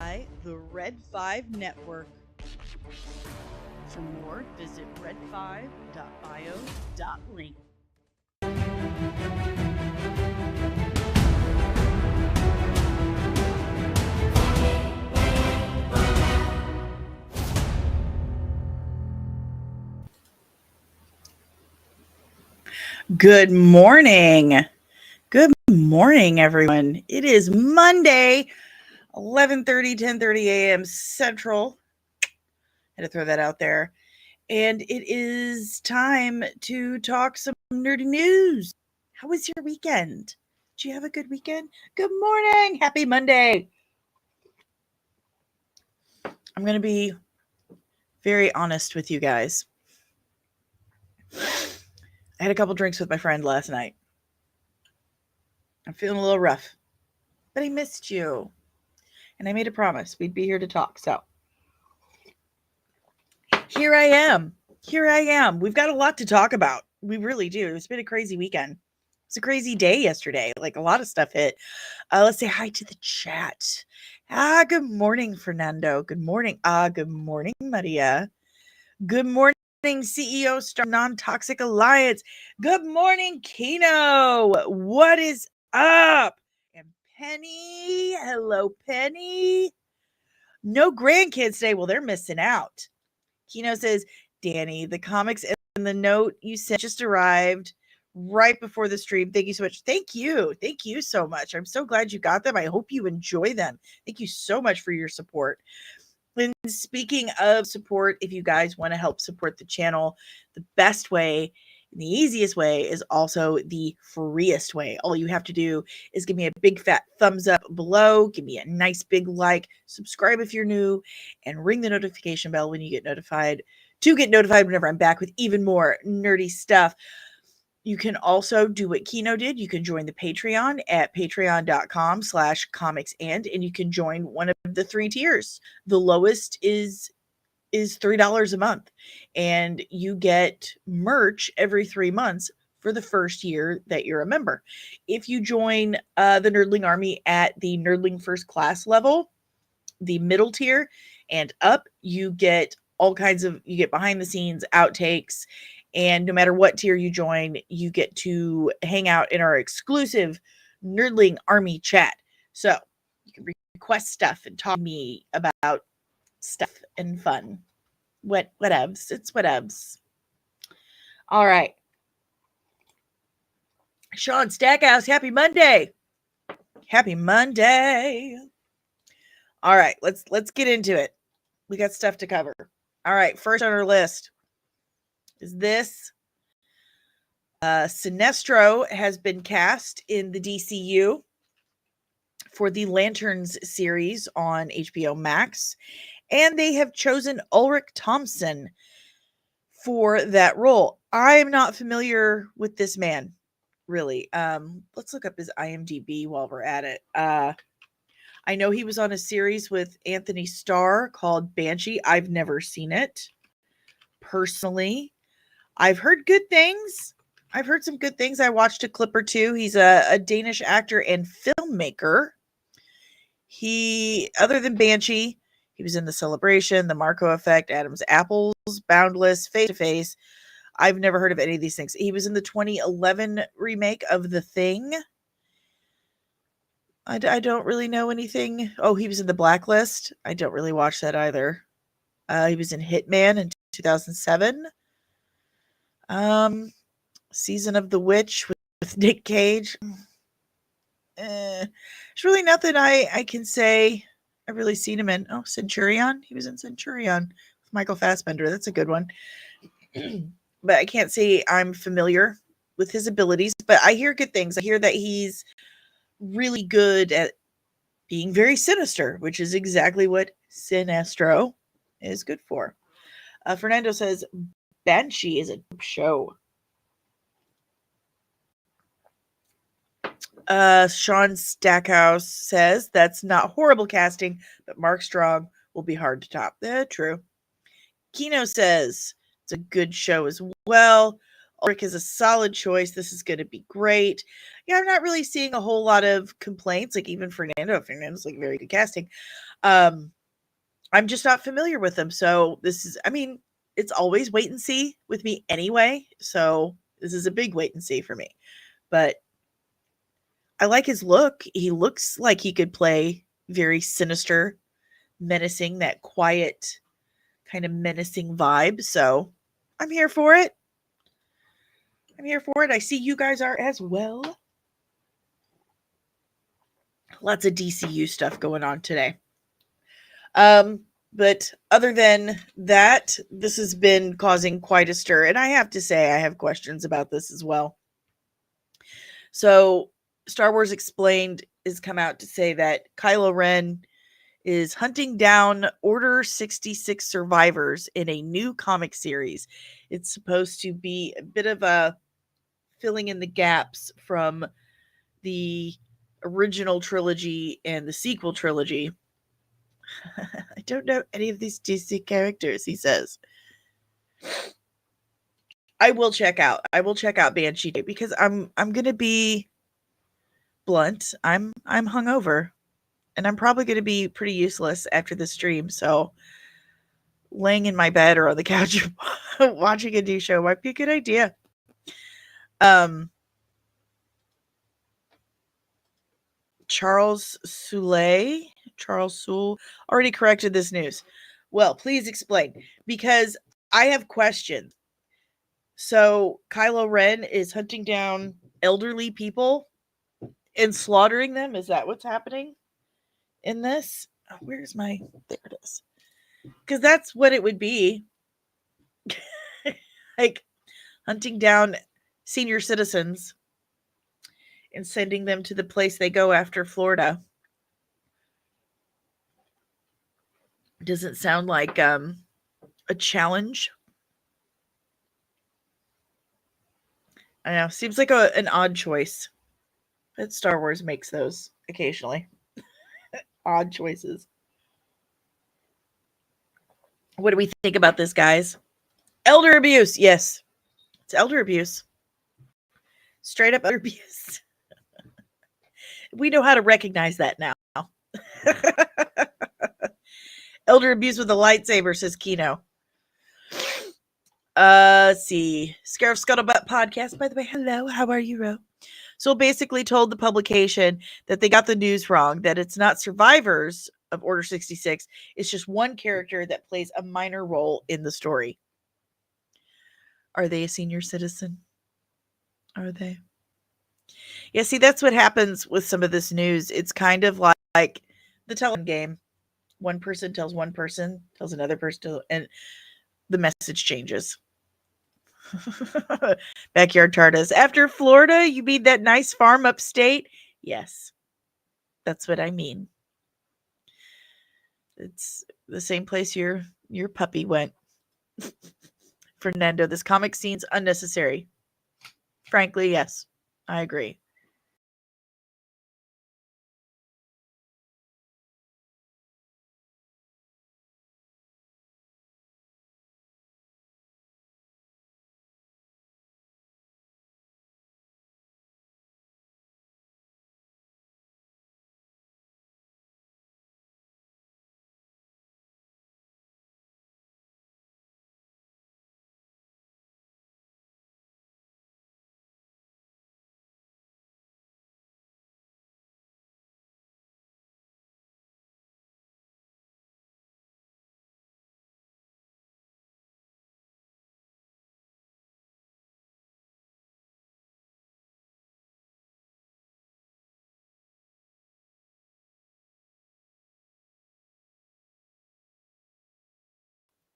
by the Red 5 Network. For more, visit red5.bio.link. Good morning. Good morning, everyone. It is Monday, 11:30, 10:30 a.m. Central. Had to throw that out there. And it is time to talk some nerdy news. How was your weekend? Did you have a good weekend? Good morning. Happy Monday. I'm going to be very honest with you guys. I had a couple drinks with my friend last night. I'm feeling a little rough, but I missed you. And I made a promise we'd be here to talk. So here I am. We've got a lot to talk about. We really do. It's been a crazy weekend. It's a crazy day yesterday. Like a lot of stuff hit. Let's say hi to the chat. Good morning, Fernando. Good morning. Good morning, Maria. Good morning, CEO Star Non-Toxic Alliance. Good morning, Kino. What is up? And Penny. Hello, Penny. No grandkids today. Well, they're missing out. Kino says, Danny, the comics and the note you sent just arrived right before the stream. Thank you so much. Thank you. Thank you so much. I'm so glad you got them. I hope you enjoy them. Thank you so much for your support. And speaking of support, if you guys want to help support the channel, the best way and the easiest way is also the freest way. All you have to do is give me a big fat thumbs up below, give me a nice big like, subscribe if you're new, and ring the notification bell when you get notified whenever I'm back with even more nerdy stuff. You can also do what Kino did. You can join the Patreon at patreon.com/comicsand, and you can join one of the 3 tiers. The lowest is $3 a month, and you get merch every 3 months for the first year that you're a member. If you join the Nerdling Army at the Nerdling First Class level, the middle tier and up, you get you get behind the scenes outtakes, and no matter what tier you join, you get to hang out in our exclusive Nerdling Army chat. So you can request stuff and talk to me about stuff and fun. Whatevs. It's whatevs. All right. Sean Stackhouse, happy Monday. Happy Monday. All right, let's get into it. We got stuff to cover. All right, first on our list is this. Sinestro has been cast in the DCU for the Lanterns series on HBO Max, and they have chosen Ulrich Thompson for that role. I'm not familiar with this man, really. Let's look up his IMDb while we're at it. I know he was on a series with Anthony Starr called Banshee. I've never seen it personally. I've heard good things. I've heard some good things. I watched a clip or two. He's a Danish actor and filmmaker. Other than Banshee, he was in The Celebration, The Marco Effect, Adam's Apples, Boundless, Face to Face. I've never heard of any of these things. He was in the 2011 remake of The Thing. I don't really know anything. Oh, he was in The Blacklist. I don't really watch that either. He was in Hitman in 2007. Season of the Witch with Nick Cage. There's really nothing I can say I've really seen him in. Oh, Centurion. He was in Centurion with Michael Fassbender. That's a good one. But I can't say I'm familiar with his abilities, but I hear good things. I hear that he's really good at being very sinister, which is exactly what Sinestro is good for. Fernando says Banshee is a show. Sean Stackhouse says that's not horrible casting, but Mark Strong will be hard to top. True. Kino says it's a good show as well. Ulrich is a solid choice. This is going to be great. Yeah, I'm not really seeing a whole lot of complaints. Like even Fernando's like very good casting. Um, I'm just not familiar with him. So this is, I mean, it's always wait and see with me anyway. So this is a big wait and see for me. But I like his look. He looks like he could play very sinister, menacing, that quiet kind of menacing vibe. So I'm here for it. I'm here for it. I see you guys are as well. Lots of DCU stuff going on today. But other than that, this has been causing quite a stir. And I have to say, I have questions about this as well. So, Star Wars Explained has come out to say that Kylo Ren is hunting down Order 66 survivors in a new comic series. It's supposed to be a bit of a filling in the gaps from the original trilogy and the sequel trilogy. I don't know any of these DC characters, he says. I will check out Banshee Day because I'm gonna be blunt. I'm hungover. And I'm probably gonna be pretty useless after the stream, so laying in my bed or on the couch watching a new show might be a good idea. Um Charles Soule already corrected this news. Well, please explain because I have questions. So Kylo Ren is hunting down elderly people and slaughtering them. Is that what's happening in this? Oh, where's my? There it is. Because that's what it would be. Like hunting down senior citizens and sending them to the place they go after Florida. Doesn't sound like a challenge. I know. Seems like an odd choice. But Star Wars makes those occasionally. Odd choices. What do we think about this, guys? Elder abuse. Yes. It's elder abuse. Straight up elder abuse. We know how to recognize that now. Elder abuse with a lightsaber, says Kino. Let's see. Scarif Scuttlebutt podcast, by the way. Hello, how are you, Ro? So basically told the publication that they got the news wrong, that it's not survivors of Order 66. It's just one character that plays a minor role in the story. Are they a senior citizen? Are they? Yeah, see, that's what happens with some of this news. It's kind of like the telephone game. One person tells one person, tells another person, and the message changes. Backyard Tartas. After Florida, you mean that nice farm upstate? Yes, that's what I mean. It's the same place your puppy went. Fernando, this comic scene's unnecessary. Frankly, yes, I agree.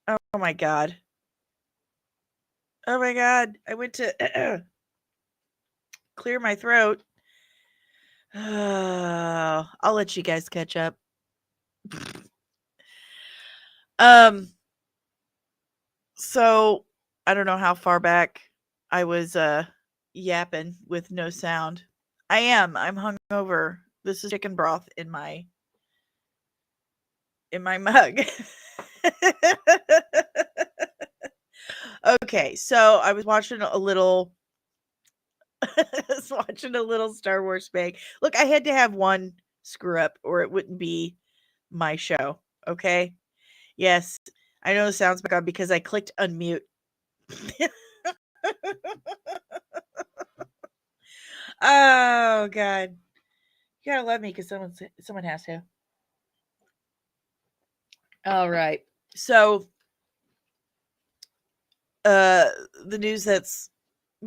Oh my god. Oh my god. I went to clear my throat. I'll let you guys catch up. Um, so I don't know how far back I was yapping with no sound. I am. I'm hungover. This is chicken broth in my mug. Okay, so I was watching a little Star Wars spag. Look, I had to have one screw up or it wouldn't be my show, okay? Yes, I know this sounds bad because I clicked unmute. Oh god. You gotta love me because someone has to. All right. So uh the news that's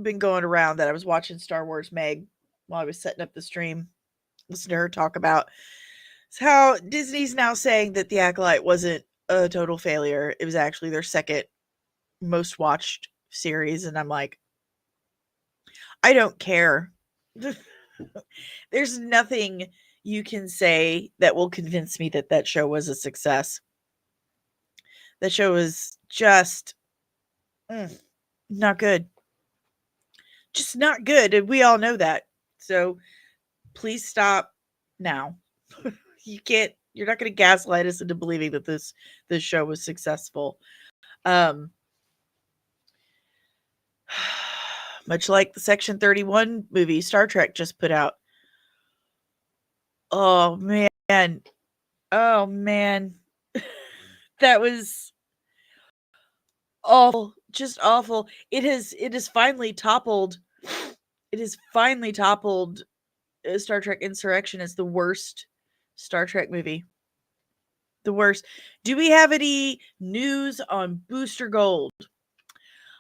been going around that I was watching Star Wars Meg while I was setting up the stream, listen to her talk about is how Disney's now saying that The Acolyte wasn't a total failure. It was actually their second most watched series, and I'm like, I don't care. There's nothing you can say that will convince me that that show was a success. That show was just not good. Just not good, and we all know that. So please stop now. You're not going to gaslight us into believing that this show was successful. Um much like the Section 31 movie Star Trek just put out. Oh man. Oh man. That was awful, just awful. It has finally toppled Star Trek Insurrection as the worst Star Trek movie. The worst. Do we have any news on Booster Gold?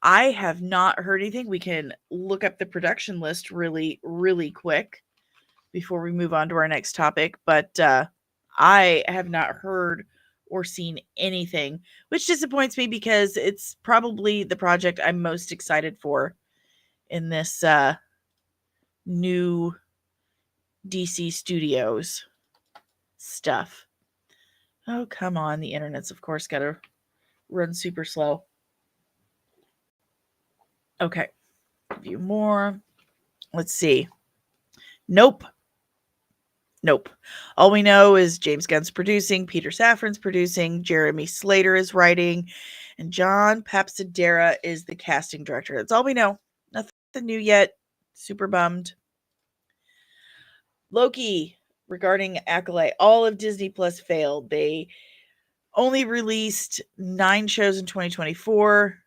I have not heard anything. We can look up the production list really, really quick before we move on to our next topic. But I have not heard or seen anything, which disappoints me because it's probably the project I'm most excited for in this new DC Studios stuff. Oh, come on. The internet's, of course, got to run super slow. Okay. A few more. Let's see. Nope. All we know is James Gunn's producing, Peter Safran's producing, Jeremy Slater is writing, and John Papsidera is the casting director. That's all we know. Nothing new yet. Super bummed. Loki, regarding Acolyte, all of Disney Plus failed. They only released 9 shows in 2024.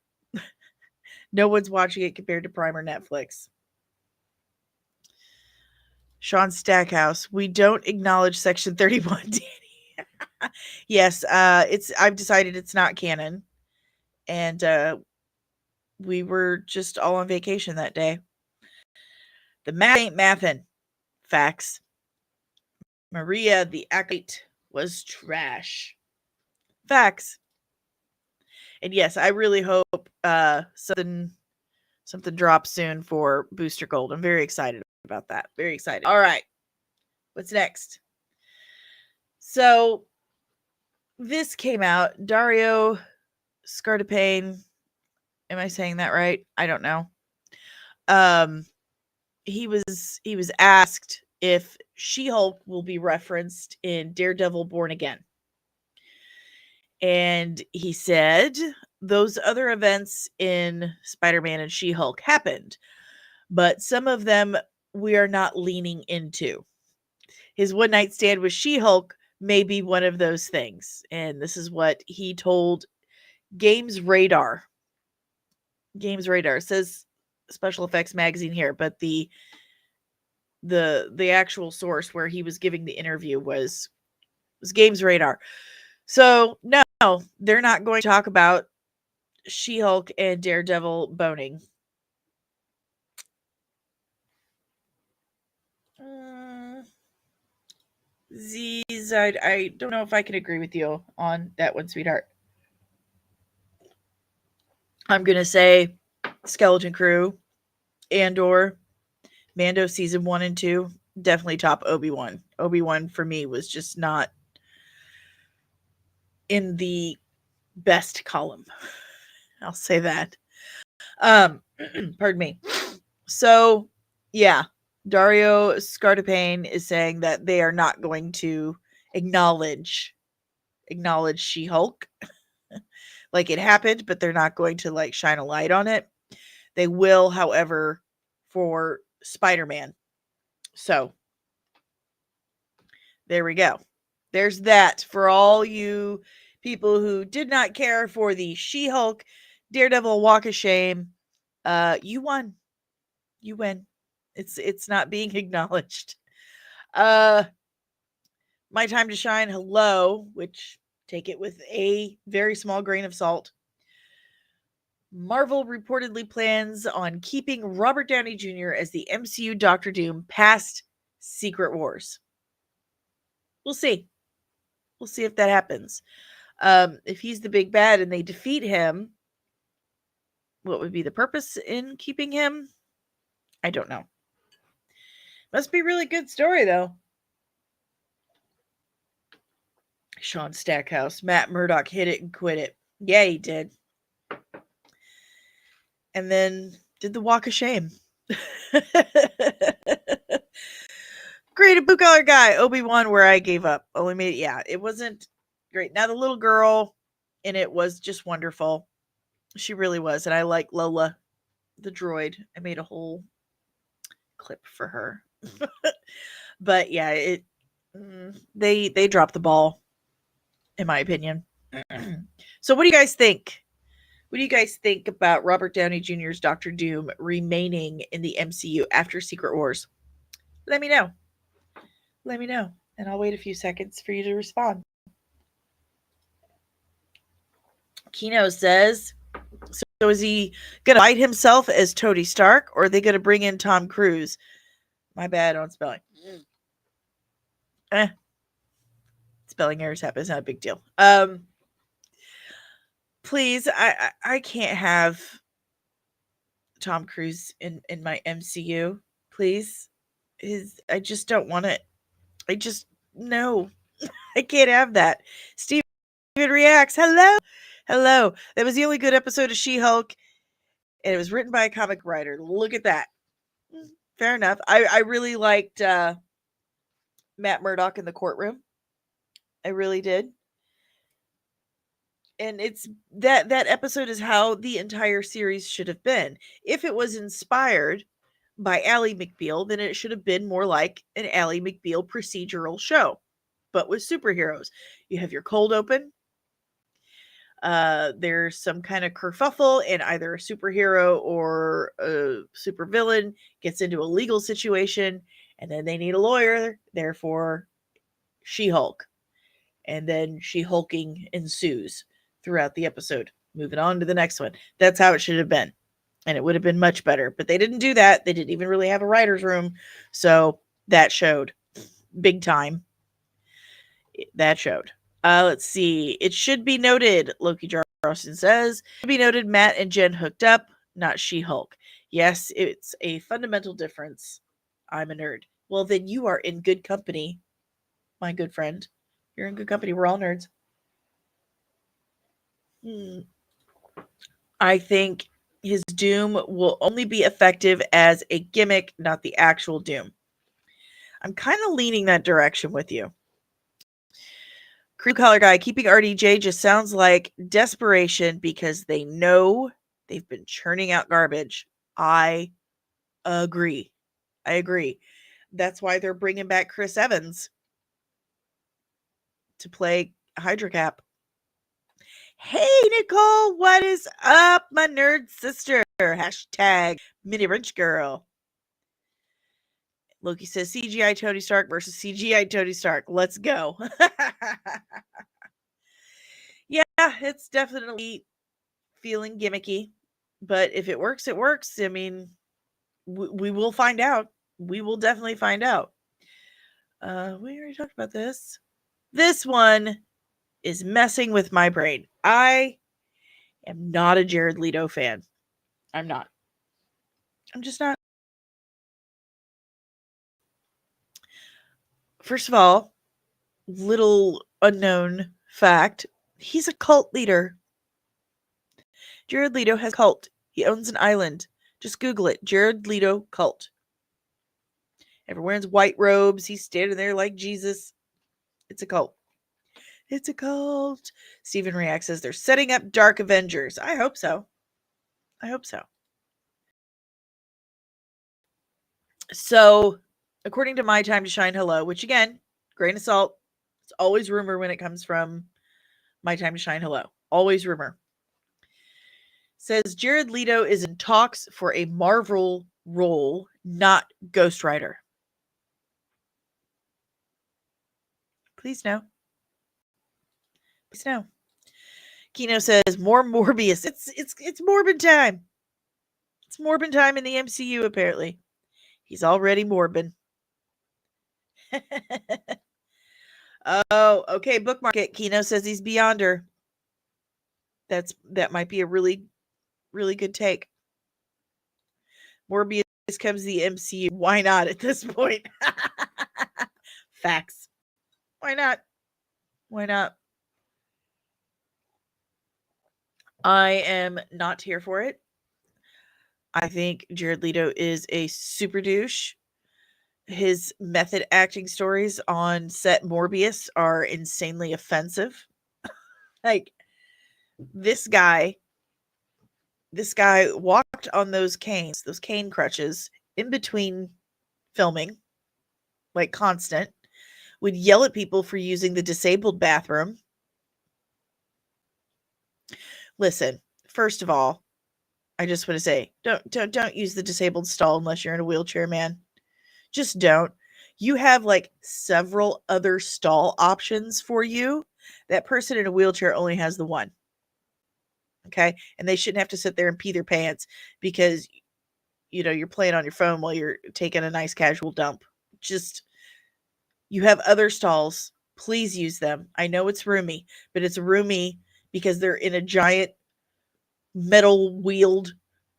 No one's watching it compared to Prime or Netflix. Sean Stackhouse, we don't acknowledge Section 31, Danny. Yes, I've decided it's not canon. And we were just all on vacation that day. The math ain't mathin'. Facts. Maria the Acolyte was trash. Facts. And yes, I really hope something drops soon for Booster Gold. I'm very excited about that. Very excited. All right. What's next? So this came out. Dario Scartapane. Am I saying that right? I don't know. He was asked if She-Hulk will be referenced in Daredevil Born Again. And he said those other events in Spider-Man and She-Hulk happened, but some of them we are not leaning into. His one night stand with She-Hulk may be one of those things. And this is what he told Games Radar. Games Radar says Special Effects Magazine here, but the actual source where he was giving the interview was Games Radar. So no, they're not going to talk about She-Hulk and Daredevil boning. Z's, I don't know if I can agree with you on that one, sweetheart. I'm gonna say Skeleton Crew, Andor, Mando season 1 and 2, definitely top Obi-Wan. Obi-Wan for me was just not in the best column. I'll say that. Pardon me. So, yeah, Dario Scartapane is saying that they are not going to acknowledge She-Hulk, Like it happened, but they're not going to like shine a light on it. They will, however, for Spider-Man. So there we go. There's that for all you people who did not care for the She-Hulk Daredevil Walk of Shame. You won. You win. It's not being acknowledged. My time to shine. Hello, which take it with a very small grain of salt. Marvel reportedly plans on keeping Robert Downey Jr. as the MCU Doctor Doom past Secret Wars. We'll see. We'll see if that happens. If he's the big bad and they defeat him, what would be the purpose in keeping him? I don't know. Must be a really good story, though. Sean Stackhouse. Matt Murdock hit it and quit it. Yeah, he did. And then did the walk of shame. Great, a blue collar guy. Obi-Wan, where I gave up. Only made it. Yeah, it wasn't great. Now the little girl in it was just wonderful. She really was. And I like Lola, the droid. I made a whole clip for her. But yeah, they dropped the ball, in my opinion. So what do you guys think? What do you guys think about Robert Downey Jr.'s Doctor Doom remaining in the MCU after Secret Wars? Let me know. Let me know. And I'll wait a few seconds for you to respond. Kino says, so is he going to fight himself as Tony Stark, or are they going to bring in Tom Cruise? My bad on spelling. Spelling errors happen. It's not a big deal. Please, I can't have Tom Cruise in my MCU. Please. I just don't want it. I just, no. I can't have that. Steven reacts. Hello. Hello. That was the only good episode of She-Hulk, and it was written by a comic writer. Look at that. Fair enough. I really liked Matt Murdock in the courtroom. I really did. And it's that episode is how the entire series should have been. If it was inspired by Ally McBeal, then it should have been more like an Ally McBeal procedural show, but with superheroes. You have your cold open. There's some kind of kerfuffle, and either a superhero or a supervillain gets into a legal situation, and then they need a lawyer. Therefore, She-Hulk, and then She-Hulking ensues throughout the episode. Moving on to the next one. That's how it should have been. And it would have been much better. But they didn't do that. They didn't even really have a writer's room. So that showed. Big time. That showed. Let's see. It should be noted, Loki Jarlson says, it should be noted Matt and Jen hooked up, not She-Hulk. Yes, it's a fundamental difference. I'm a nerd. Well, then you are in good company, my good friend. You're in good company. We're all nerds. I think his Doom will only be effective as a gimmick, not the actual Doom. I'm kind of leaning that direction with you. Crew collar guy, keeping RDJ just sounds like desperation because they know they've been churning out garbage. I agree. That's why they're bringing back Chris Evans to play Hydra Cap. Hey, Nicole, what is up, my nerd sister? Hashtag Mini Wrench Girl. Loki says CGI Tony Stark versus CGI Tony Stark. Let's go. Yeah, it's definitely feeling gimmicky, but if it works, it works. I mean, we will find out. We will definitely find out. We already talked about this. This one is messing with my brain. I am not a Jared Leto fan. I'm not. I'm just not. First of all, little unknown fact, he's a cult leader. Jared Leto has a cult. He owns an island. Just Google it. Jared Leto cult. Everyone wears white robes. He's standing there like Jesus. It's a cult. It's a cult. Steven reacts as they're setting up Dark Avengers. I hope so. I hope so. So, according to My Time to Shine Hello, which again, grain of salt, it's always rumor when it comes from My Time to Shine Hello. Always rumor. Says Jared Leto is in talks for a Marvel role, not Ghost Rider. Please no. Please no. Kino says more Morbius. It's Morbin time. It's Morbin time in the MCU apparently. He's already Morbin. Oh, okay. Bookmark it. Kino says he's Beyonder. That might be a really, really good take. Morbius comes the MCU. Why not at this point? Facts. Why not? Why not? I am not here for it. I think Jared Leto is a super douche. His method acting stories on set Morbius are insanely offensive. Like this guy walked on those cane crutches in between filming, like constant, would yell at people for using the disabled bathroom. Listen, first of all, I just want to say, don't use the disabled stall unless you're in a wheelchair, man. Just don't. You have like several other stall options for you. That person in a wheelchair only has the one. Okay? And they shouldn't have to sit there and pee their pants because you're playing on your phone while you're taking a nice casual dump. Just you have other stalls. Please use them. I know it's roomy, but it's roomy because they're in a giant metal wheeled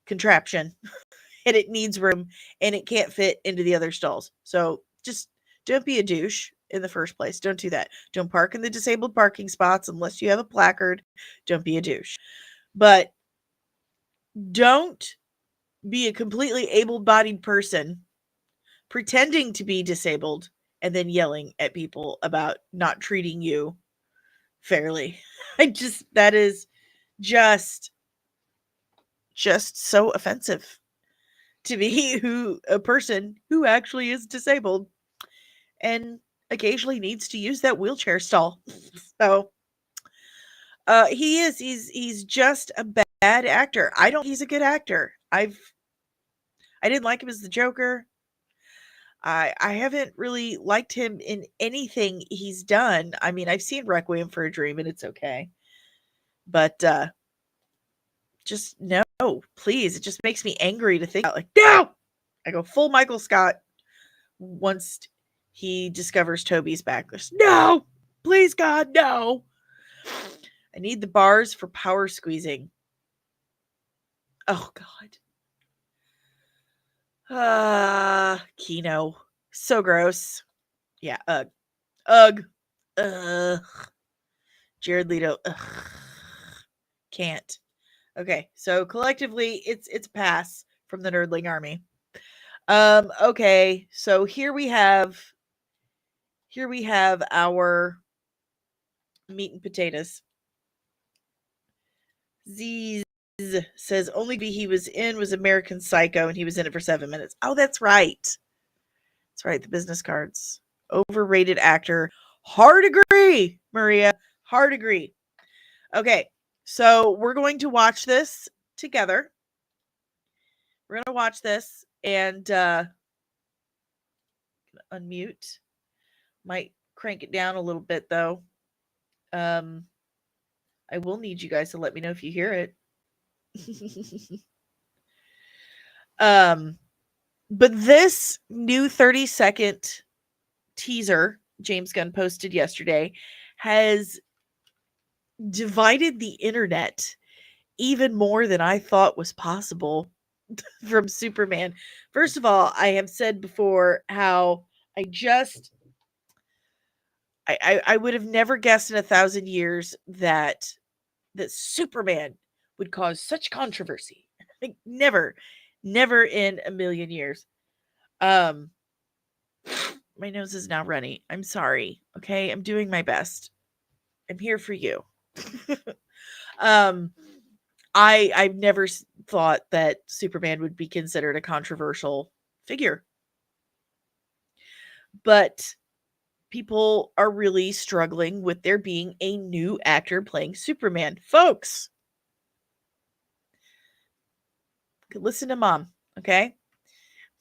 contraption and it needs room and it can't fit into the other stalls. So just don't be a douche in the first place. Don't do that. Don't park in the disabled parking spots unless you have a placard. Don't be a douche. But don't be a completely able bodied person pretending to be disabled and then yelling at people about not treating you fairly. That is just so offensive to me, who a person who actually is disabled and occasionally needs to use that wheelchair stall. So he's just a bad actor. I don't think he's a good actor. I didn't like him as the Joker. I haven't really liked him in anything he's done. I mean, I've seen Requiem for a Dream and it's okay. But just no, please. It just makes me angry to think about, like, no! I go full Michael Scott once he discovers Toby's back. No! Please, God, no! I need the bars for power squeezing. Oh, God. Kino. So gross. Yeah, ugh. Ugh. Ugh. Jared Leto. Ugh. Can't. Okay, so collectively, it's a pass from the Nerdling Army. Okay, so here we have our meat and potatoes. Z says only movie he was in was American Psycho, and he was in it for 7 minutes. Oh, that's right. That's right. The business cards. Overrated actor. Hard agree, Maria. Hard agree. Okay, so we're going to watch this together. We're going to watch this and unmute. Might crank it down a little bit though. I will need you guys to let me know if you hear it. But this new 30-second teaser James Gunn posted yesterday has divided the internet even more than I thought was possible from Superman. First of all, I have said before how I would have never guessed in 1,000 years that Superman would cause such controversy. Like never in a million years. My nose is now runny. I'm sorry. Okay, I'm doing my best. I'm here for you. um, I've never thought that Superman would be considered a controversial figure, but people are really struggling with there being a new actor playing Superman. Folks, listen to mom, okay?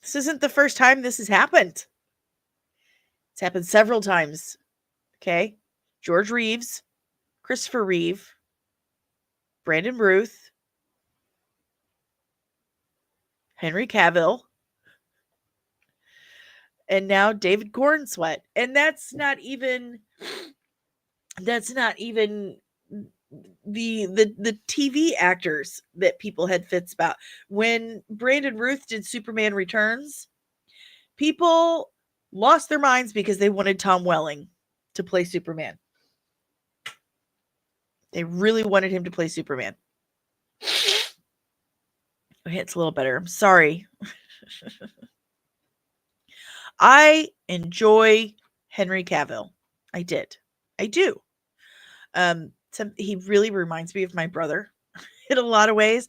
This isn't the first time this has happened. It's happened several times, okay? George Reeves, Christopher Reeve, Brandon Ruth, Henry Cavill, and now David Cornsweet. And that's not even the TV actors that people had fits about. When Brandon Ruth did Superman Returns, people lost their minds because they wanted Tom Welling to play Superman. They really wanted him to play Superman. Okay, it's a little better. I'm sorry. I enjoy Henry Cavill. I did. I do. He really reminds me of my brother in a lot of ways.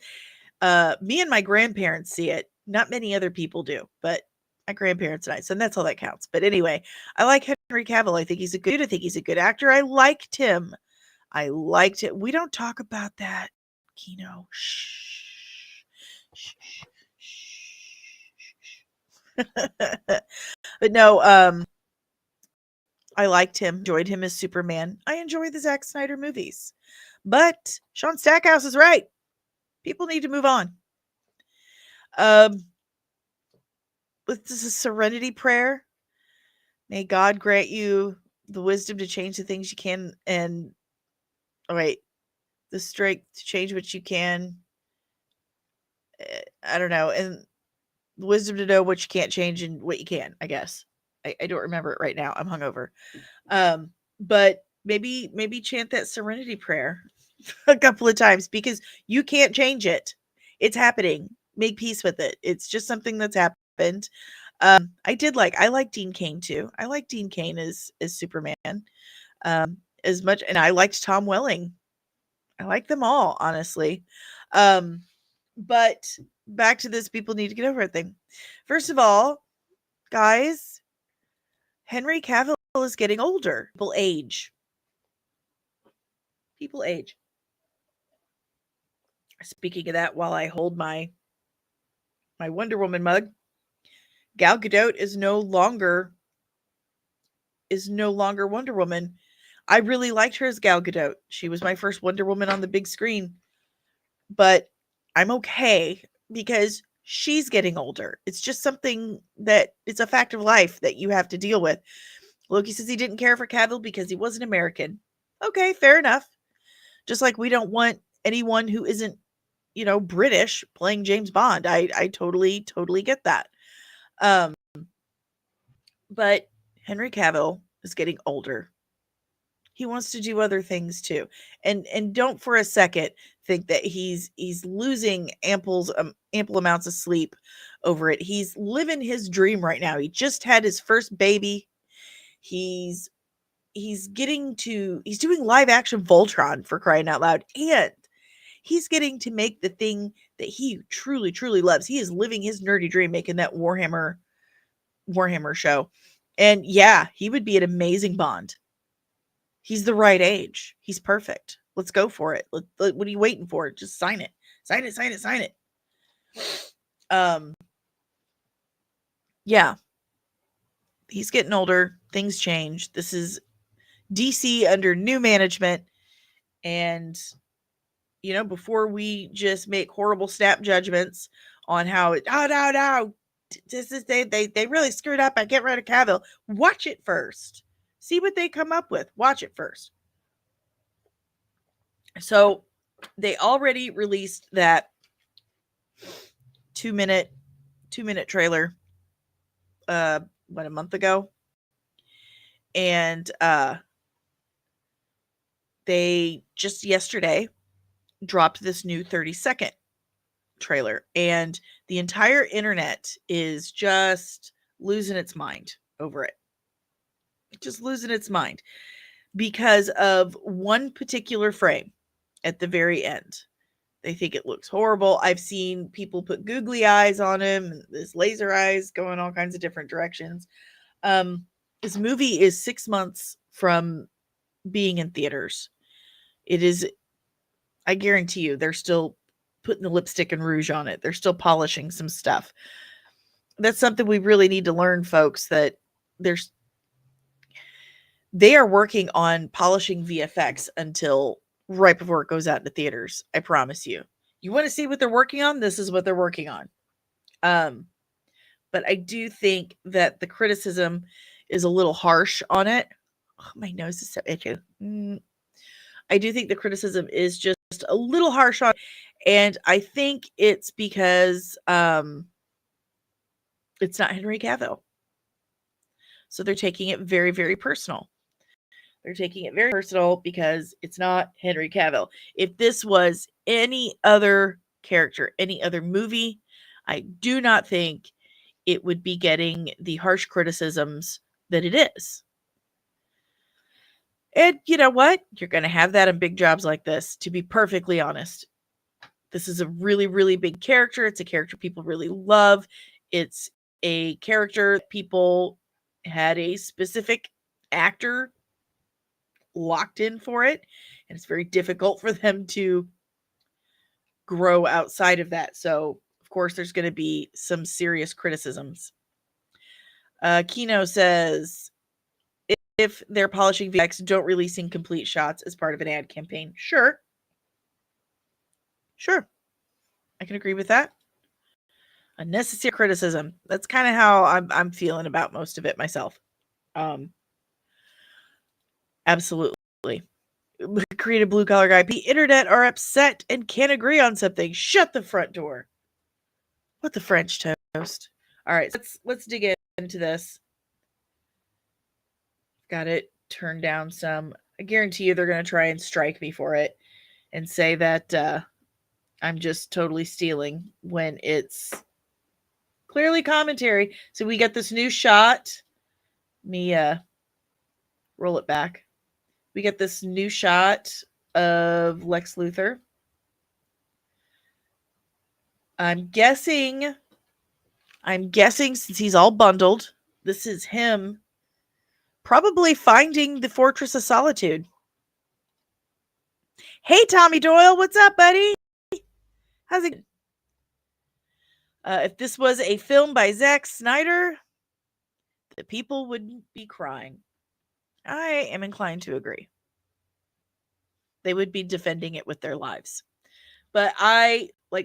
Me and my grandparents see it. Not many other people do, but my grandparents and I. So that's all that counts. But anyway, I like Henry Cavill. I think he's a good dude. I think he's a good actor. I liked him. I liked it. We don't talk about that, Kino. Shh. Shh. Shh. But no, I liked him, enjoyed him as Superman. I enjoy the Zack Snyder movies. But Sean Stackhouse is right. People need to move on. This is a serenity prayer. May God grant you the wisdom to change the things you can and the strength to change what you can. I don't know. And the wisdom to know what you can't change and what you can, I guess. I don't remember it right now. I'm hungover. But maybe chant that serenity prayer a couple of times because you can't change it. It's happening. Make peace with it. It's just something that's happened. I like Dean Cain too. I like Dean Cain as Superman. As much, and I liked Tom Welling. I like them all, honestly. But back to this people need to get over it thing. First of all, guys, Henry Cavill is getting older. People age. People age. Speaking of that, while I hold my Wonder Woman mug, Gal Gadot is no longer Wonder Woman. I really liked her as Gal Gadot. She was my first Wonder Woman on the big screen. But I'm okay because she's getting older. It's just something that it's a fact of life that you have to deal with. Loki says he didn't care for Cavill because he wasn't American. Okay, fair enough. Just like we don't want anyone who isn't, British playing James Bond. I totally get that. But Henry Cavill is getting older. He wants to do other things too. And don't for a second think that he's losing ample amounts of sleep over it. He's living his dream right now. He just had his first baby. He's doing live action Voltron, for crying out loud, and he's getting to make the thing that he truly loves. He is living his nerdy dream, making that Warhammer show. And yeah, he would be an amazing Bond. He's the right age. He's perfect. Let's go for it. What are you waiting for? Just sign it. Sign it. Yeah. He's getting older. Things change. This is DC under new management. And, before we just make horrible snap judgments on how no. This is they really screwed up. I get rid of Cavill. Watch it first. See what they come up with. Watch it first. So they already released that 2-minute trailer a month ago. And they just yesterday dropped this new 30-second trailer, and the entire internet is just losing its mind over it. Just losing its mind. because of one particular frame at the very end. They think it looks horrible. I've seen people put googly eyes on him, this laser eyes going all kinds of different directions. This movie is 6 months from being in theaters. It is, I guarantee you, they're still putting the lipstick and rouge on it. They're still polishing some stuff. That's something we really need to learn, folks, that there's they are working on polishing VFX until right before it goes out into theaters. I promise you. You want to see what they're working on? This is what they're working on. But I do think that the criticism is a little harsh on it. Oh, my nose is so itchy. I do think the criticism is just a little harsh on it, and I think it's because it's not Henry Cavill. So they're taking it very, very personal. They're taking it very personal because it's not Henry Cavill. If this was any other character, any other movie, I do not think it would be getting the harsh criticisms that it is. And you know what? You're going to have that in big jobs like this, to be perfectly honest. This is a really, really big character. It's a character people really love. It's a character people had a specific actor locked in for it, and it's very difficult for them to grow outside of that. So, of course, there's going to be some serious criticisms. Kino says, if they're polishing VX, don't release incomplete shots as part of an ad campaign. Sure. I can agree with that. Unnecessary criticism. That's kind of how I'm feeling about most of it myself. Absolutely. Creative blue collar guy. The internet are upset and can't agree on something. Shut the front door. What the French toast. All right, let's dig into this. Got it turned down some. I guarantee you they're going to try and strike me for it and say that I'm just totally stealing when it's clearly commentary. So we got this new shot. Let me roll it back. We get this new shot of Lex Luthor. I'm guessing since he's all bundled, this is him probably finding the Fortress of Solitude. Hey, Tommy Doyle, what's up, buddy? How's it? If this was a film by Zack Snyder, the people wouldn't be crying. I am inclined to agree. They would be defending it with their lives. But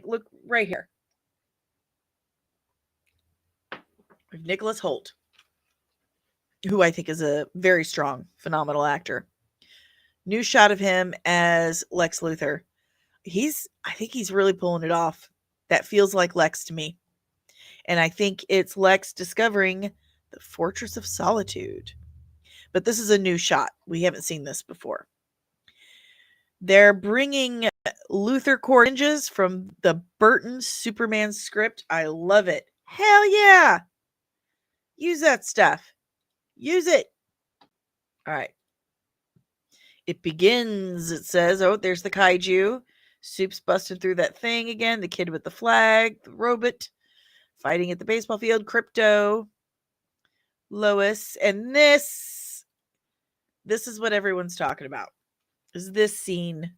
look right here. Nicholas Hoult, who I think is a very strong, phenomenal actor. New shot of him as Lex Luthor. I think he's really pulling it off. That feels like Lex to me. And I think it's Lex discovering the Fortress of Solitude. But this is a new shot. We haven't seen this before. They're bringing Luthor core ninjas from the Burton Superman script. I love it. Hell yeah! Use that stuff. Use it. All right. It begins, it says. Oh, there's the kaiju. Soup's busting through that thing again. The kid with the flag. The robot. Fighting at the baseball field. Crypto. Lois. And this is what everyone's talking about. Is this scene.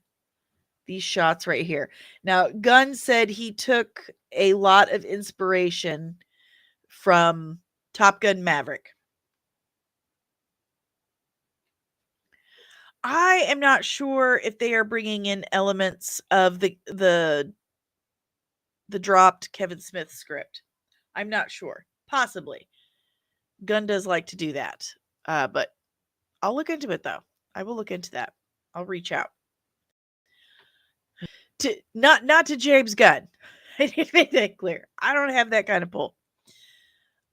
These shots right here. Now, Gunn said he took a lot of inspiration from Top Gun Maverick. I am not sure if they are bringing in elements of the dropped Kevin Smith script. I'm not sure. Possibly. Gunn does like to do that. But I'll look into it, though. I will look into that. I'll reach out. Not to James Gunn. I need to make that clear. I don't have that kind of pull.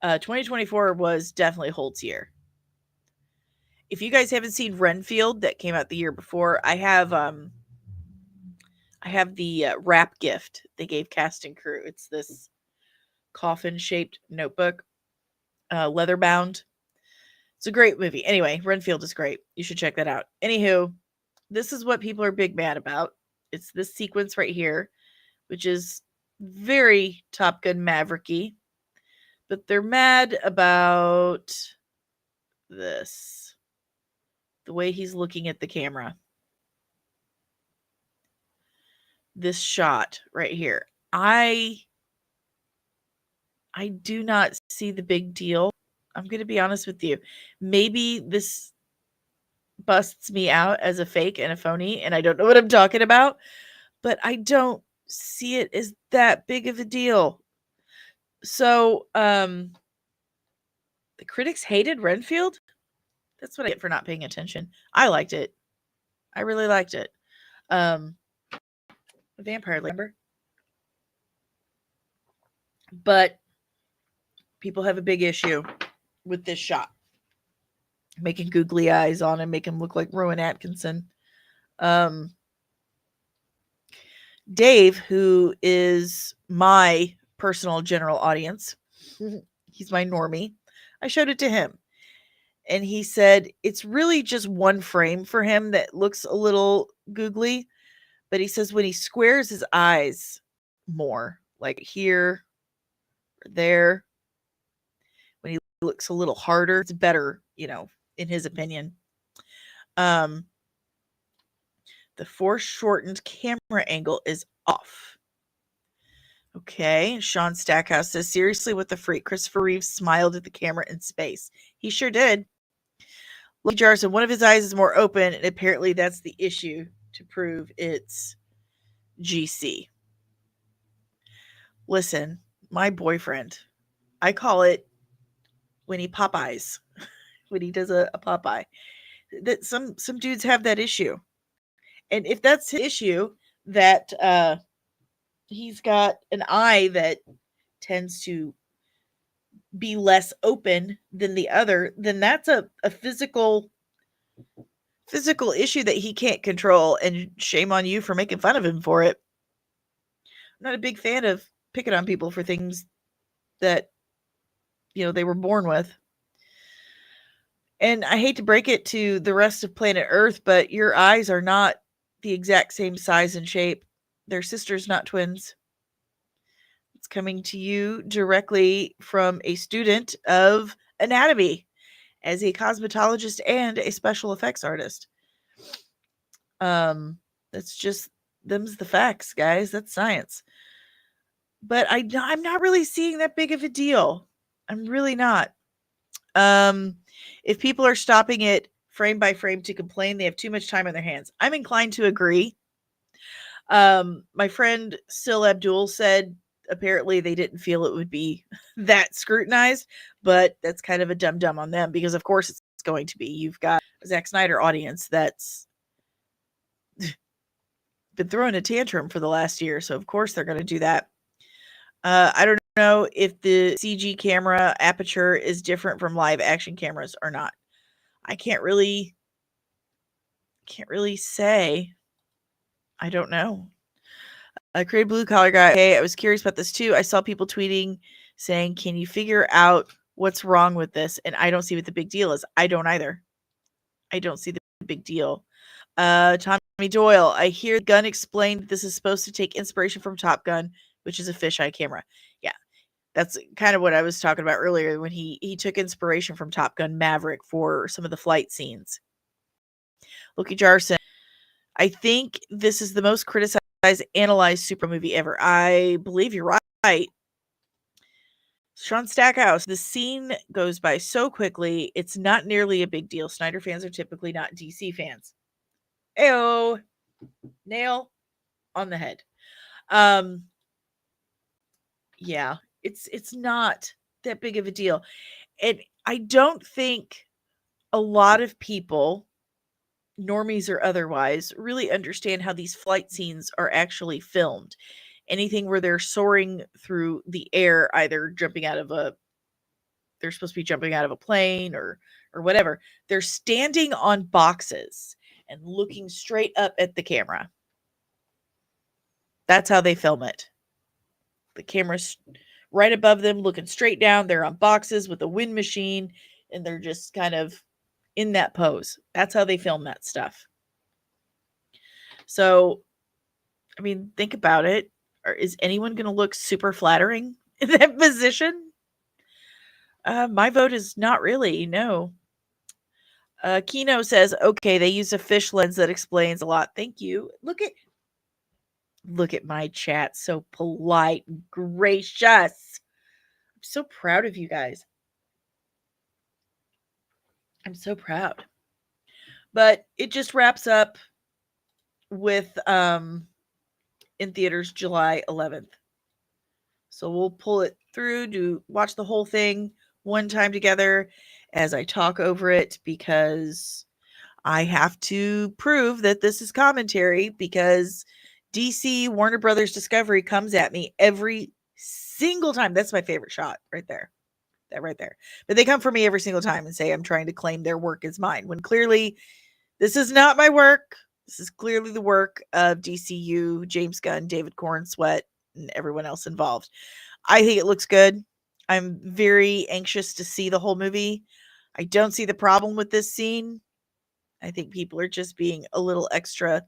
2024 was definitely Holt's year. If you guys haven't seen Renfield, that came out the year before, I have the wrap gift they gave cast and crew. It's this coffin-shaped notebook, leather bound. It's a great movie. Anyway, Renfield is great. You should check that out. Anywho, this is what people are big mad about. It's this sequence right here, which is very Top Gun Mavericky. But they're mad about this. The way he's looking at the camera. This shot right here. I do not see the big deal. I'm going to be honest with you. Maybe this busts me out as a fake and a phony, and I don't know what I'm talking about, but I don't see it as that big of a deal. So, the critics hated Renfield. That's what I get for not paying attention. I liked it. I really liked it. Vampire Lumber. But people have a big issue with this shot. Making googly eyes on him, make him look like Rowan Atkinson. Dave, who is my personal general audience, he's my normie. I showed it to him. And he said it's really just one frame for him that looks a little googly. But he says when he squares his eyes more, like here or there, when he looks a little harder, it's better, in his opinion. The foreshortened camera angle is off. Okay, Sean Stackhouse says, seriously, what the freak? Christopher Reeves smiled at the camera in space. He sure did. Lucky Jarson, one of his eyes is more open, and apparently that's the issue to prove it's GC. Listen, my boyfriend, I call it when he Popeyes, when he does a Popeye. That some dudes have that issue. And if that's his issue, that he's got an eye that tends to be less open than the other, then that's a physical issue that he can't control, and shame on you for making fun of him for it. I'm not a big fan of picking on people for things that they were born with. And I hate to break it to the rest of planet Earth, but your eyes are not the exact same size and shape. They're sisters, not twins. It's coming to you directly from a student of anatomy as a cosmetologist and a special effects artist. That's just, them's the facts, guys. That's science. But I'm not really seeing that big of a deal. I'm really not. If people are stopping it frame by frame to complain, they have too much time on their hands. I'm inclined to agree. My friend Sil Abdul said apparently they didn't feel it would be that scrutinized, but that's kind of a dum-dum on them, because of course it's going to be. You've got a Zack Snyder audience that's been throwing a tantrum for the last year, so of course they're going to do that. I don't know if the CG camera aperture is different from live action cameras or not. I can't really say. I don't know. Creative Blue Collar Guy. Hey, I was curious about this too. I saw people tweeting saying, can you figure out what's wrong with this? And I don't see what the big deal is. I don't either. I don't see the big deal. Tommy Doyle. I hear Gunn explained this is supposed to take inspiration from Top Gun, which is a fisheye camera. Yeah. That's kind of what I was talking about earlier when he took inspiration from Top Gun Maverick for some of the flight scenes. Loki Jarson. I think this is the most criticized, analyzed super movie ever. I believe you're right. Sean Stackhouse, the scene goes by so quickly, it's not nearly a big deal. Snyder fans are typically not DC fans. Ayo. Nail on the head. Yeah, it's not that big of a deal. And I don't think a lot of people, normies or otherwise, really understand how these flight scenes are actually filmed. Anything where they're soaring through the air, either they're supposed to be jumping out of a plane or whatever. They're standing on boxes and looking straight up at the camera. That's how they film it. The camera's right above them, looking straight down. They're on boxes with a wind machine. and they're just kind of in that pose. That's how they film that stuff. So, I mean, think about it. Is anyone going to look super flattering in that position? My vote is not really, no. Kino says, okay, they use a fish lens that explains a lot. Thank you. Look at my chat. So polite and gracious. I'm so proud of you guys. I'm so proud. But it just wraps up with in theaters July 11th. So we'll pull it through to watch the whole thing one time together as I talk over it, because I have to prove that this is commentary, because DC Warner Brothers Discovery comes at me every single time. That's my favorite shot right there. That right there. But they come for me every single time and say I'm trying to claim their work as mine, when clearly this is not my work. This is clearly the work of DCU, James Gunn, David Cornsweet, and everyone else involved. I think it looks good. I'm very anxious to see the whole movie. I don't see the problem with this scene. I think people are just being a little extra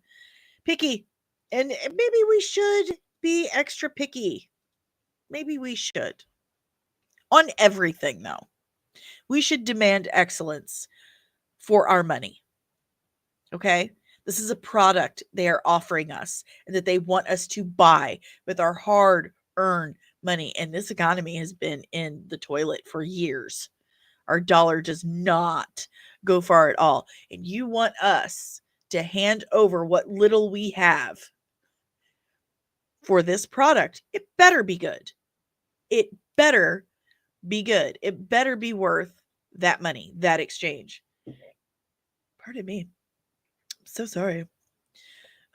picky. And maybe we should be extra picky. Maybe we should. On everything, though. We should demand excellence for our money. Okay? This is a product they are offering us and that they want us to buy with our hard earned money. And this economy has been in the toilet for years. Our dollar does not go far at all. And you want us to hand over what little we have for this product. It better be good. It better be good. It better be worth that money, that exchange. Pardon me. I'm so sorry.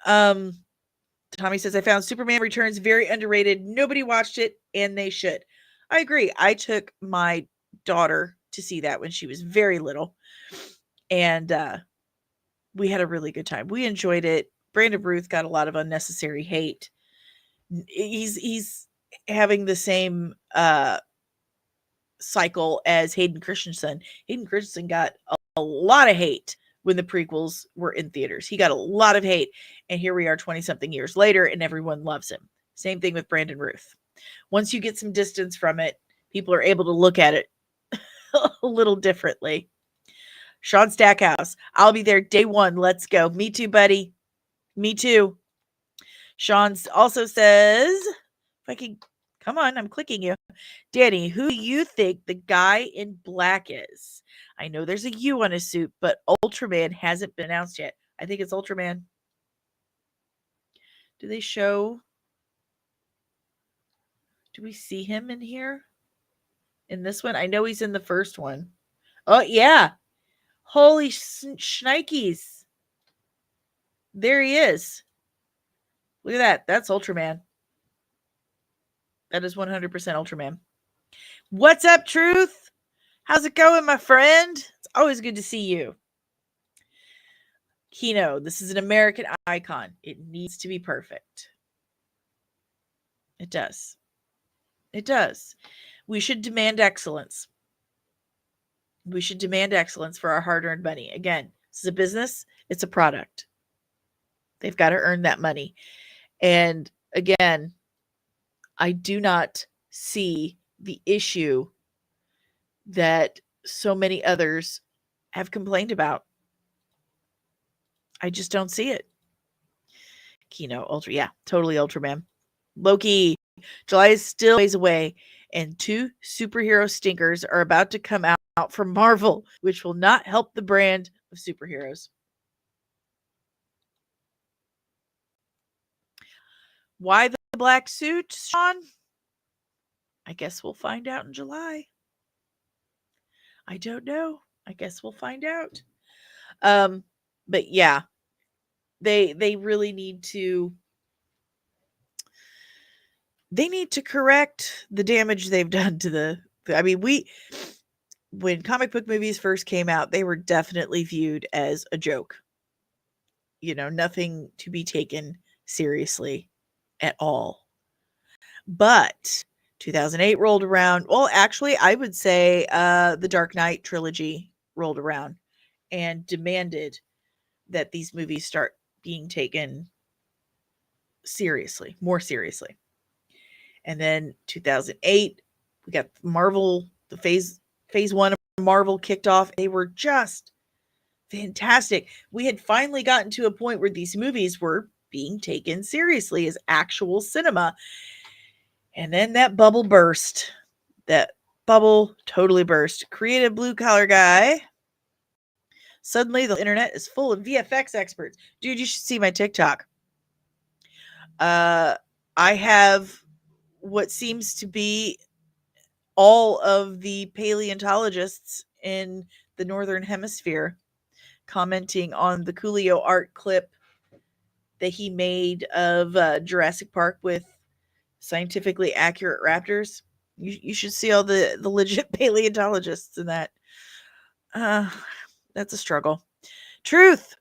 Tommy says, I found Superman Returns very underrated. Nobody watched it, and they should. I agree. I took my daughter to see that when she was very little, and we had a really good time. We enjoyed it. Brandon Ruth got a lot of unnecessary hate. He's having the same cycle as Hayden Christensen. Hayden Christensen got a lot of hate when the prequels were in theaters. He got a lot of hate, and here we are 20 something years later, and everyone loves him. Same thing with Brandon Ruth. Once you get some distance from it, people are able to look at it a little differently. Sean Stackhouse, I'll be there day one. Let's go. Me too, buddy. Me too. Sean also says, if I can, come on, I'm clicking you. Danny, who do you think the guy in black is? I know there's a U on his suit, but Ultraman hasn't been announced yet. I think it's Ultraman. Do they show? Do we see him in here? In this one? I know he's in the first one. Oh, yeah. Holy shnikes. There he is. Look at that. That's Ultraman. That is 100% Ultraman. What's up, Truth? How's it going, my friend? It's always good to see you. Kino, this is an American icon. It needs to be perfect. It does. It does. We should demand excellence. We should demand excellence for our hard-earned money. Again, this is a business. It's a product. They've got to earn that money. And again, I do not see the issue that so many others have complained about. I just don't see it. Kino, Ultra, yeah, totally Ultraman. Loki, July is still ways away, and 2 superhero stinkers are about to come out from Marvel, which will not help the brand of superheroes. Why the black suit, Sean? I guess we'll find out in July. I don't know. I guess we'll find out. But yeah, they really need to correct the damage they've done to the I mean, when comic book movies first came out, they were definitely viewed as a joke. You know, nothing to be taken seriously at all. But 2008 rolled around. Well, actually, I would say the Dark Knight trilogy rolled around and demanded that these movies start being taken seriously, more seriously. And then 2008, we got Marvel, the phase 1 of Marvel kicked off. They were just fantastic. We had finally gotten to a point where these movies were being taken seriously as actual cinema. And then that bubble burst. That bubble totally burst. Creative blue collar guy. Suddenly the internet is full of VFX experts. Dude, you should see my TikTok. I have what seems to be all of the paleontologists in the Northern Hemisphere commenting on the Coolio art clip that he made of Jurassic Park with scientifically accurate raptors. You should see all the legit paleontologists in that. That's a struggle. Truth.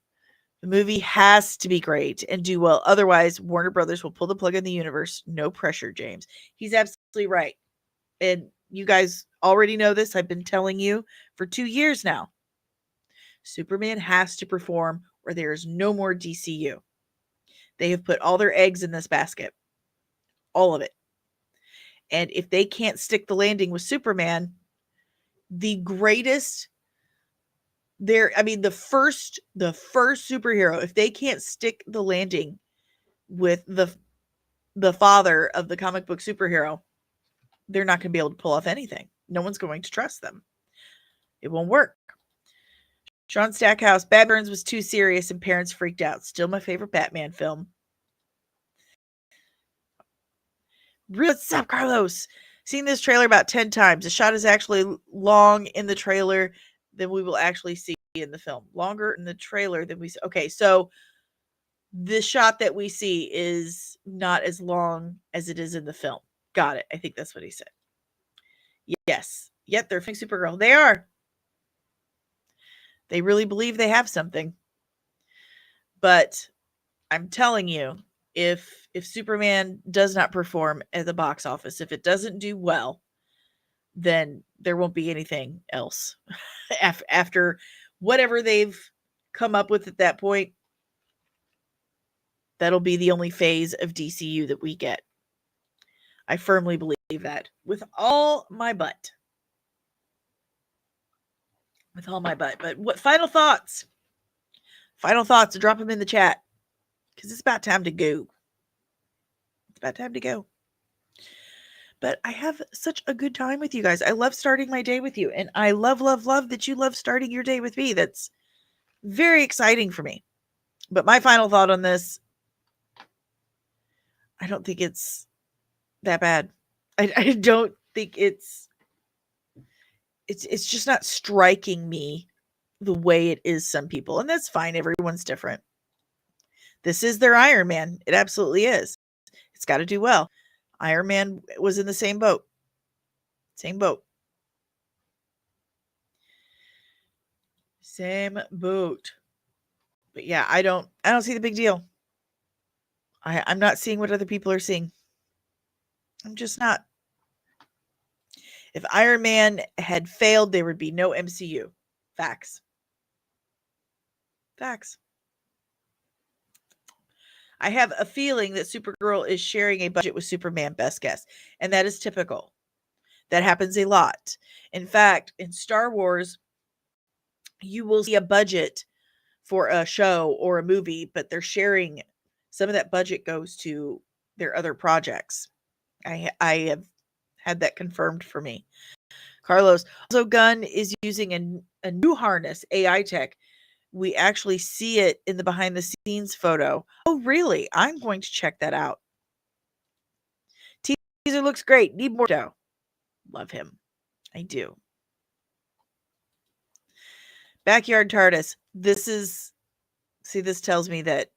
The movie has to be great and do well. Otherwise, Warner Brothers will pull the plug on the universe. No pressure, James. He's absolutely right. And you guys already know this. I've been telling you for 2 years now. Superman has to perform or there is no more DCU. They have put all their eggs in this basket. All of it. And if they can't stick the landing with Superman, the greatest the first superhero, if they can't stick the landing with the father of the comic book superhero, they're not going to be able to pull off anything. No one's going to trust them. It won't work. Sean Stackhouse, Batman Returns was too serious and parents freaked out. Still my favorite Batman film. What's up, Carlos? Seen this trailer about 10 times. The shot is actually long in the trailer than we will actually see in the film. Longer in the trailer than we see. Okay, so the shot that we see is not as long as it is in the film. Got it. I think that's what he said. Yes. Yet they're fixing Supergirl. They are. They really believe they have something. But I'm telling you, if Superman does not perform at the box office, if it doesn't do well, then there won't be anything else after whatever they've come up with at that point. That'll be the only phase of DCU that we get. I firmly believe that with all my butt. With all my butt. But what final thoughts? Final thoughts, drop them in the chat. Because it's about time to go. It's about time to go. But I have such a good time with you guys. I love starting my day with you. And I love, love, love that you love starting your day with me. That's very exciting for me. But my final thought on this, I don't think it's that bad. I don't think it's just not striking me the way it is some people. And that's fine. Everyone's different. This is their Iron Man. It absolutely is. It's got to do well. Iron Man was in the same boat. Same boat. Same boat. But yeah, I don't see the big deal. I'm not seeing what other people are seeing. I'm just not. If Iron Man had failed, there would be no MCU. Facts. Facts. I have a feeling that Supergirl is sharing a budget with Superman, best guess. And that is typical. That happens a lot. In fact, in Star Wars, you will see a budget for a show or a movie, but they're sharing some of that budget goes to their other projects. I have had that confirmed for me. Carlos, also Gunn is using a new harness, AI tech. We actually see it in the behind the scenes photo. Oh, really? I'm going to check that out. Teaser looks great. Need more dough. Love him. I do. Backyard TARDIS. This tells me that,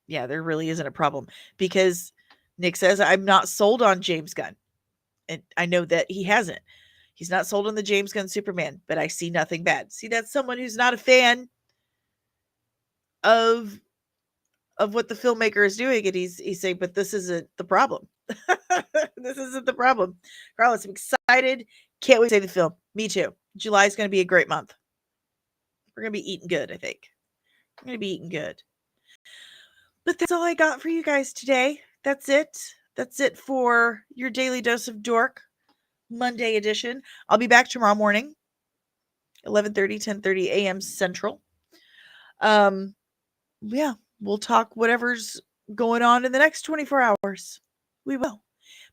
yeah, there really isn't a problem. Because Nick says, I'm not sold on James Gunn. And I know that he hasn't. He's not sold on the James Gunn Superman, but I see nothing bad. See, that's someone who's not a fan of what the filmmaker is doing. And he's saying, but this isn't the problem. This isn't the problem. Carlos, I'm excited. Can't wait to see the film. Me too. July is going to be a great month. We're going to be eating good, I think. We're going to be eating good. But that's all I got for you guys today. That's it. That's it for your daily dose of dork Monday edition. I'll be back tomorrow morning, 11:30, 10:30 a.m. Central. Yeah, we'll talk whatever's going on in the next 24 hours. We will.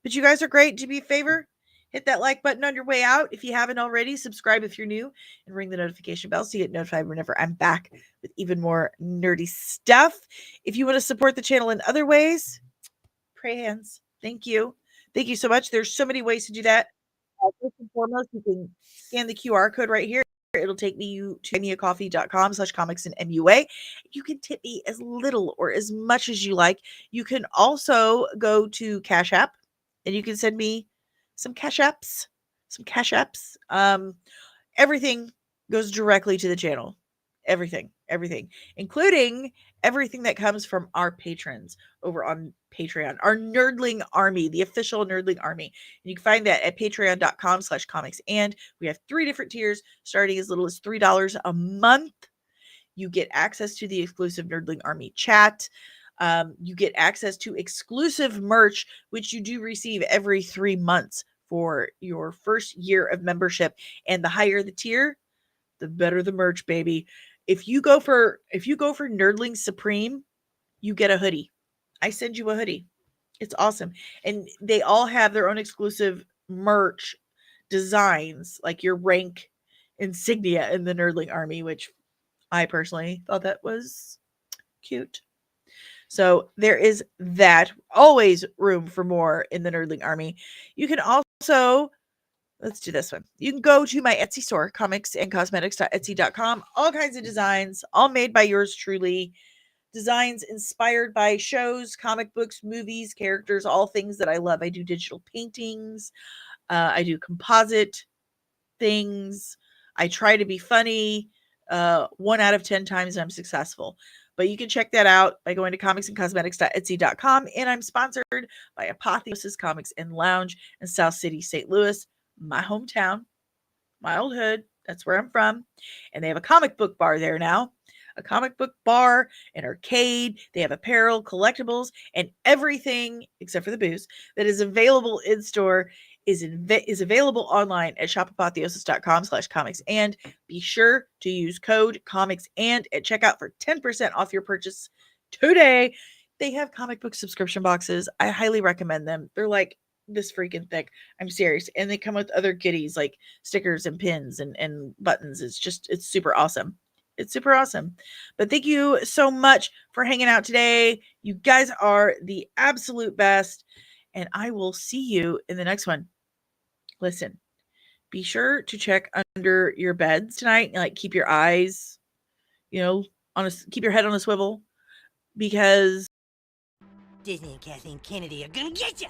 But you guys are great. Do me a favor, hit that like button on your way out. If you haven't already, subscribe if you're new and ring the notification bell so you get notified whenever I'm back with even more nerdy stuff. If you want to support the channel in other ways, pray hands. Thank you. Thank you so much. There's so many ways to do that. First and foremost, you can scan the QR code right here. It'll take you to buymeacoffee.com/comics and MUA. You can tip me as little or as much as you like. You can also go to Cash App and you can send me some Cash Apps. Everything goes directly to the channel. Everything, including everything that comes from our patrons over on Patreon, our Nerdling Army, the official Nerdling Army. And you can find that at patreon.com/comics. And we have 3 different tiers starting as little as $3 a month. You get access to the exclusive Nerdling Army chat. You get access to exclusive merch, which you do receive every 3 months for your first year of membership. And the higher the tier, the better the merch, baby. If you go for Nerdling Supreme, you get a hoodie. I send you a hoodie. It's awesome. And they all have their own exclusive merch designs, like your rank insignia in the Nerdling Army, which I personally thought that was cute. So there is that. Always room for more in the Nerdling Army. You can also, let's do this one. You can go to my Etsy store, comicsandcosmetics.etsy.com. All kinds of designs, all made by yours truly. Designs inspired by shows, comic books, movies, characters, all things that I love. I do digital paintings. I do composite things. I try to be funny. 1 out of 10 times I'm successful. But you can check that out by going to comicsandcosmetics.etsy.com. And I'm sponsored by Apotheosis Comics and Lounge in South City, St. Louis, my hometown, my old hood. That's where I'm from. And they have a comic book bar there now. A comic book bar, an arcade. They have apparel, collectibles, and everything except for the booze that is available in store is available online at shopapotheosis.com/comics. And be sure to use code comics and at checkout for 10% off your purchase today. They have comic book subscription boxes. I highly recommend them. They're like this freaking thick. I'm serious. And they come with other goodies like stickers and pins and buttons. It's super awesome. It's super awesome. But thank you so much for hanging out today. You guys are the absolute best. And I will see you in the next one. Listen, be sure to check under your beds tonight. Like keep your eyes, keep your head on a swivel because Disney and Kathleen Kennedy are gonna get you.